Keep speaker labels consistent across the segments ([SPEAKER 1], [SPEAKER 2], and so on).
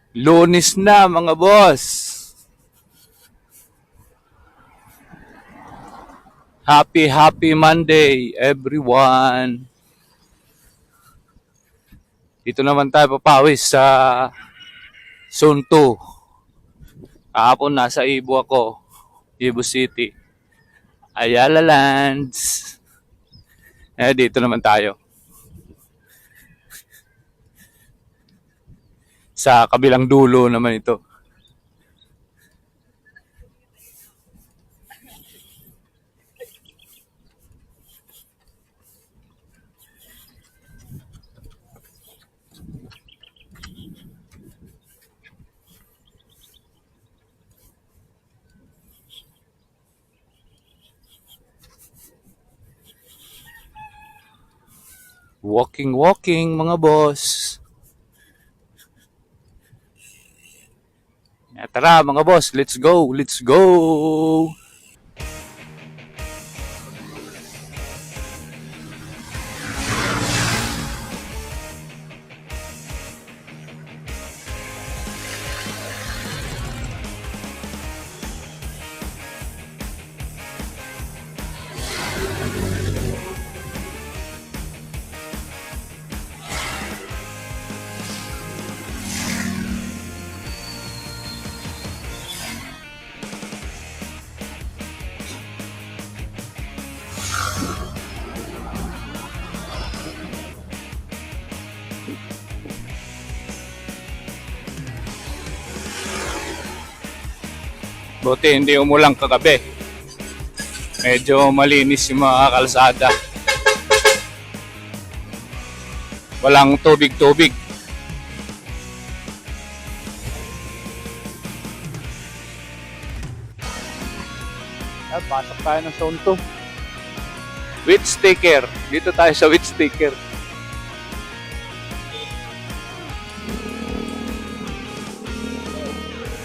[SPEAKER 1] Lunes na mga boss. Happy Monday everyone. Dito naman tayo papawis sa Zone 2. Kahapon nasa Ibu ako. Ibu City. Ayala Lands. Dito naman tayo. Sa kabilang dulo naman ito. Walking mga boss. Tara mga boss, let's go. Buti hindi umulang kagabi. Medyo malinis yung mga kalsada. Walang tubig-tubig. Pasok tayo ng Zone 2. With sticker. Dito tayo sa with sticker.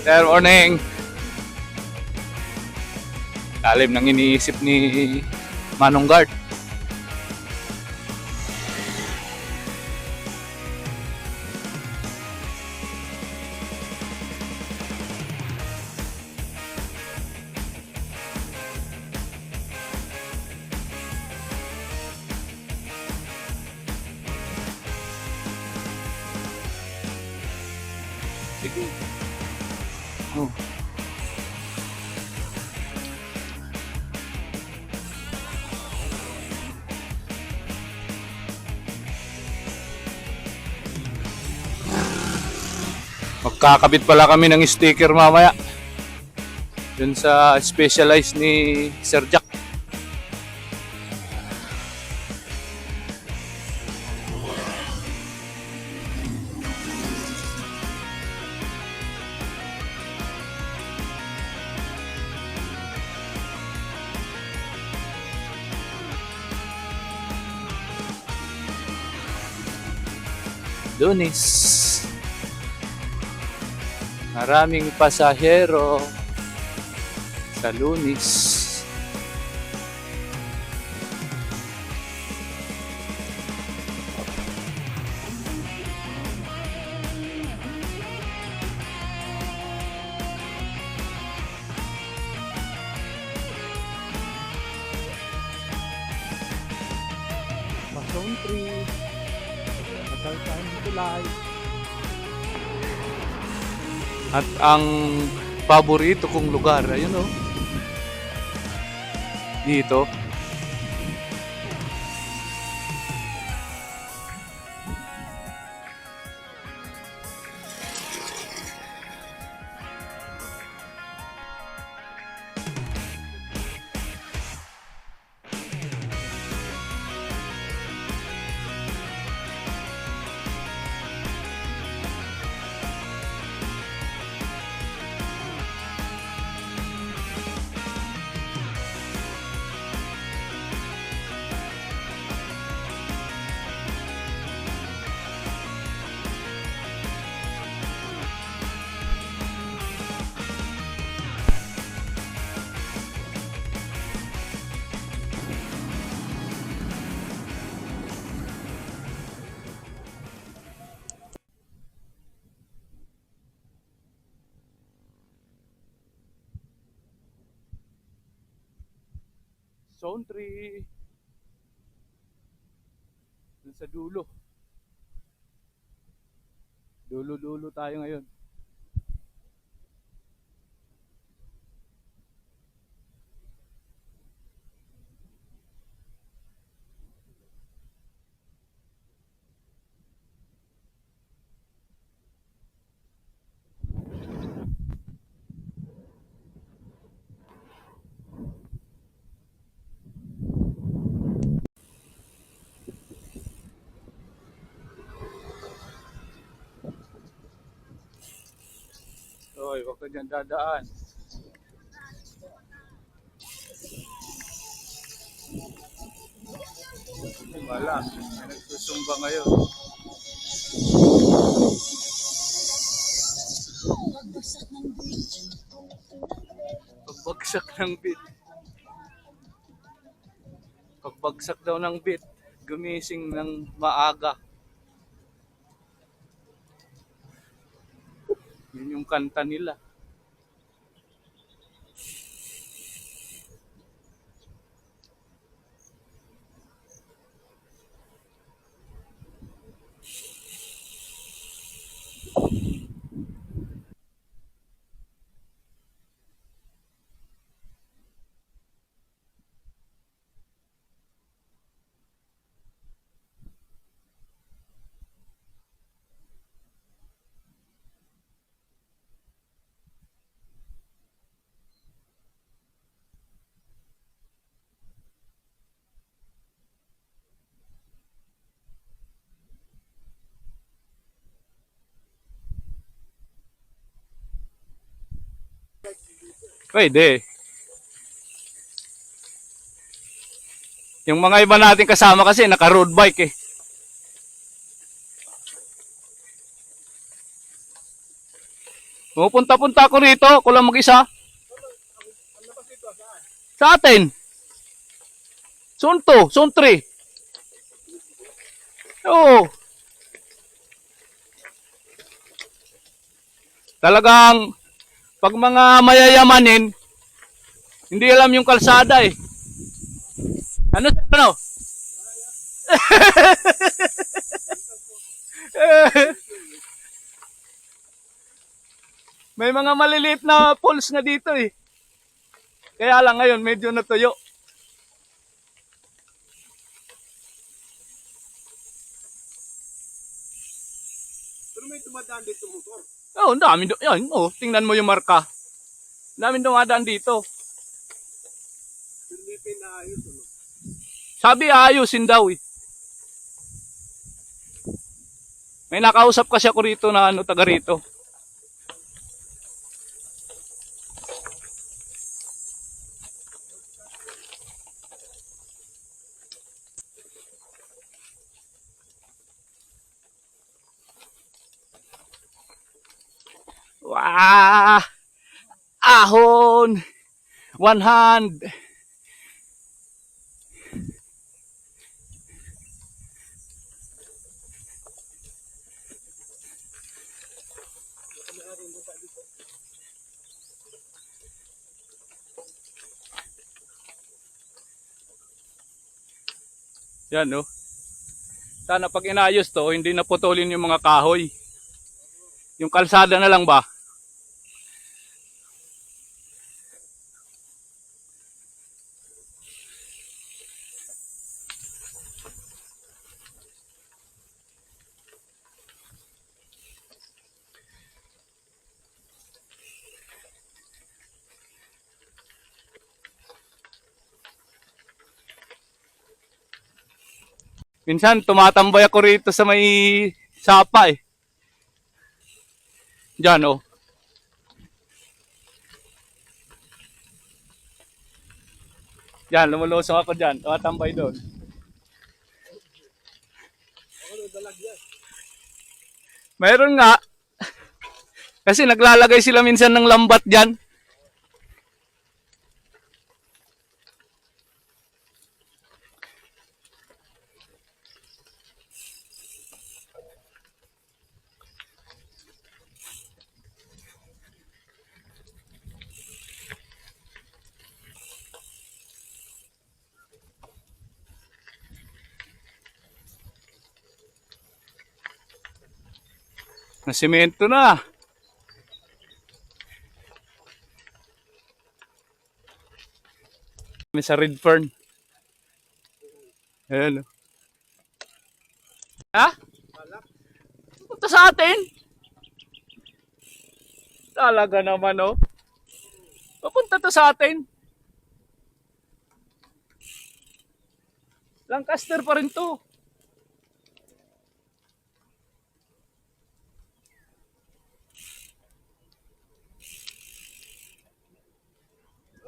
[SPEAKER 1] Good morning. Lalim ng iniisip ni Manong Guard. Sige. Oh. Magkakabit pala kami ng sticker mamaya. Dun sa specialized ni Sir Jack. Lunes. Maraming pasahero sa Lunes. Zone 3. Matal tayo ng tulay. At ang paborito kong lugar, ayun oh. Dito. Zone 3. Dun sa dulo. Dulo-dulo tayo ngayon. Hoy, wag ka dyan dadaan. Wala, may nagsusumba ngayon. Pagbagsak ng beat. Pagbagsak daw ng beat, gumising ng maaga. Yun yung kanta nila. Pwede. Yung mga iba nating kasama kasi naka-road bike eh. Pupunta-punta ako rito, ako lang mag-isa. Sa atin. Zone 2, Zone 3. Oo. Talagang pag mga mayayamanin, hindi alam yung kalsada eh. Ano? May mga maliliit na pools na dito eh. Kaya lang ngayon medyo natuyo.
[SPEAKER 2] Pero may dumadaan dito motor.
[SPEAKER 1] Oh, ang dami do. Yan, oh, tingnan mo yung marka. Dami dumadaan dito.
[SPEAKER 2] Hindi pinaayos ano.
[SPEAKER 1] Sabi ayusin daw eh. May nakausap kasi ako rito na ano, taga rito. Wah! Ahon! One hand! Yan no. Sana pag inayos to, hindi naputulin yung mga kahoy. Yung kalsada na lang ba? Minsan tumatambay ako rito sa may sapa eh. Diyan oh. Diyan, lumulusong ako diyan. Tumatambay doon. Mayroon nga. Kasi naglalagay sila minsan ng lambat diyan. Nasimento na. Kami sa Redfern. Ayan. Oh. Ha? Punta sa atin? Talaga naman, oh. Papunta to sa atin. Lancaster pa rin to.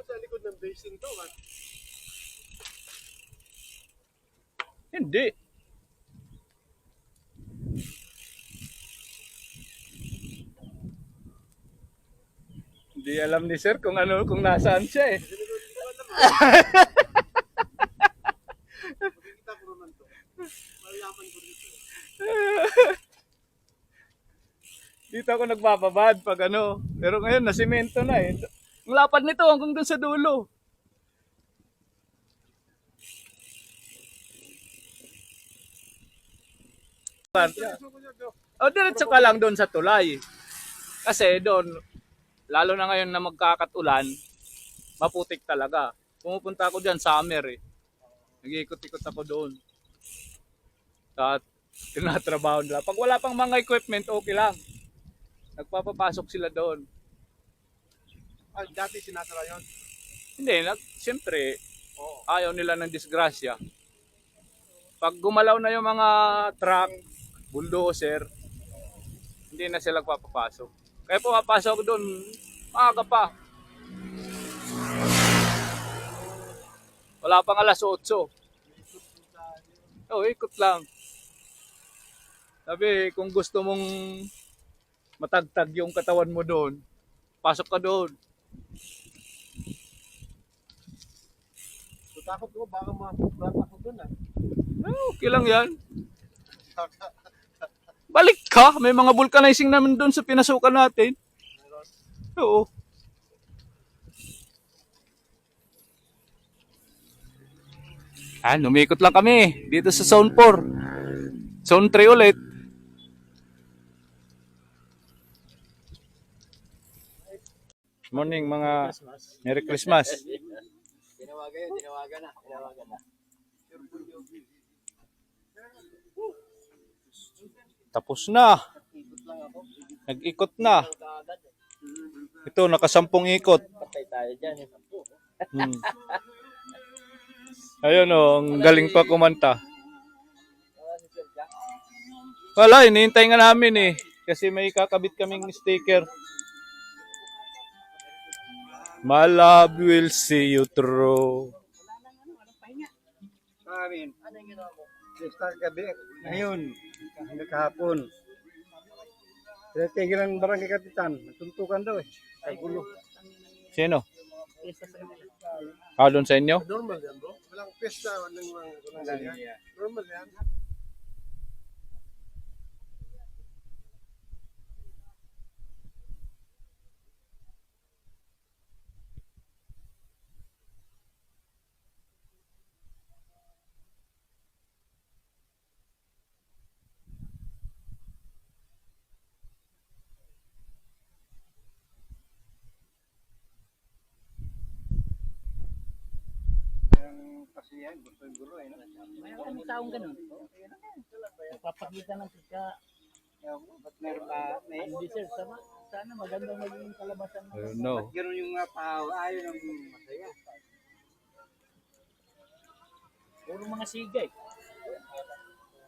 [SPEAKER 2] Sa likod ng basin to, man.
[SPEAKER 1] Hindi. Hindi alam ni sir kung ano, kung nasaan siya eh.
[SPEAKER 2] Makikita ko naman to. Malaman ko dito.
[SPEAKER 1] Dito ako nagpapabad pag ano. Pero ngayon nasimento na eh. Ang lapad nito hanggang doon sa dulo. O diretso ka lang doon sa tulay. Kasi doon, lalo na ngayon na magkakatulan, maputik talaga. Pumupunta ako dyan summer eh. Nag-iikot-ikot ako doon. At tinatrabaho nila. Pag wala pang mga equipment, okay lang. Nagpapapasok sila doon.
[SPEAKER 2] Ah, dati sinasara yun.
[SPEAKER 1] Hindi, siyempre, ayaw nila ng disgrasya. Pag gumalaw na yung mga truck, bulldozer, hindi na sila papapasok. Kaya pumapasok doon, maaga pa. Wala pang alas 8. Oh, ikot lang. Sabi, kung gusto mong matagtag yung katawan mo doon, pasok ka doon.
[SPEAKER 2] So, takot ko, baka mapuglat ako dun ah.
[SPEAKER 1] Okay lang yan. Balik ka. May mga vulcanizing namin doon sa pinasukan natin. Oo. Lumikot lang kami dito sa Zone 4. Zone 3 ulit. Morning mga Merry Christmas.
[SPEAKER 2] Tinawagan na.
[SPEAKER 1] Tapos na. Nag-ikot na. Ito, nakasampung ikot.
[SPEAKER 3] Patay tayo dyan.
[SPEAKER 1] Hmm. Ayun o, ang galing pa kumanta. Wala, hinihintay nga namin eh. Kasi may kakabit kaming sticker. My love will see you through.
[SPEAKER 2] Amin. Basta gabi. Ngayon, kahapon. Tingin ng barangay kapitan. Natuntukan daw eh. Sa gulo.
[SPEAKER 1] Sino? Doon sa inyo?
[SPEAKER 2] Normal yan bro. Walang pesta. Walang yan. Normal yan. Kasi yan, gusto yung gulo eh.
[SPEAKER 3] Mayroon ng taong ganun. Nagpapakita ng pagka
[SPEAKER 2] Ba't meron ka?
[SPEAKER 3] hindi sir, sana magandang maging kalabasan.
[SPEAKER 1] I don't know.
[SPEAKER 2] Ganun yung tao. Ayaw ng masaya.
[SPEAKER 3] Puro mga sigay.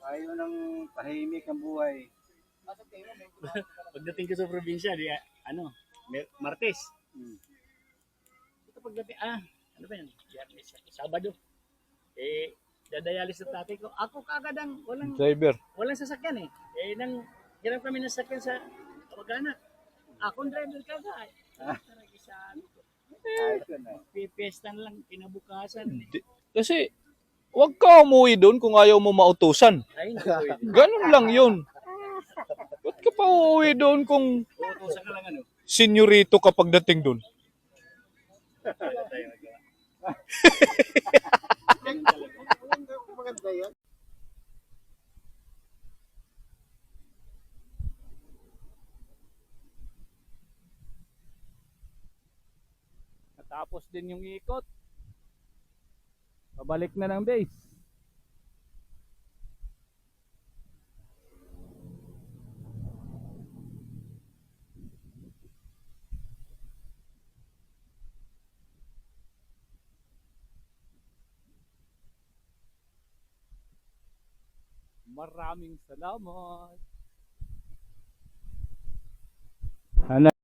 [SPEAKER 2] Ayaw ng tahimik ang buhay.
[SPEAKER 3] Pagdating ko sa probinsya, Martes. Ito pagdating, ano ba yan? Sabado. Dadayalis sa tatay ko. Ako kagad ang
[SPEAKER 1] Driver.
[SPEAKER 3] walang sasakyan eh. Nang hirap kami ng sasakyan sa kamag-anak. Akong driver kagad. Talaga sa ano ko. Pipestan lang, kinabukasan.
[SPEAKER 1] Kasi, huwag ka umuwi doon kung ayaw mo mautusan.
[SPEAKER 3] Ay, naku.
[SPEAKER 1] Ganun lang yun. Ba't ka pa uuwi doon kung
[SPEAKER 3] Uutusan ka lang ano.
[SPEAKER 1] senyorito ka pagdating doon?
[SPEAKER 3] Wala tayo magawa.
[SPEAKER 2] Maganda yan.
[SPEAKER 1] Natapos din yung ikot. Pabalik na ng base. Maraming salamat. Ano?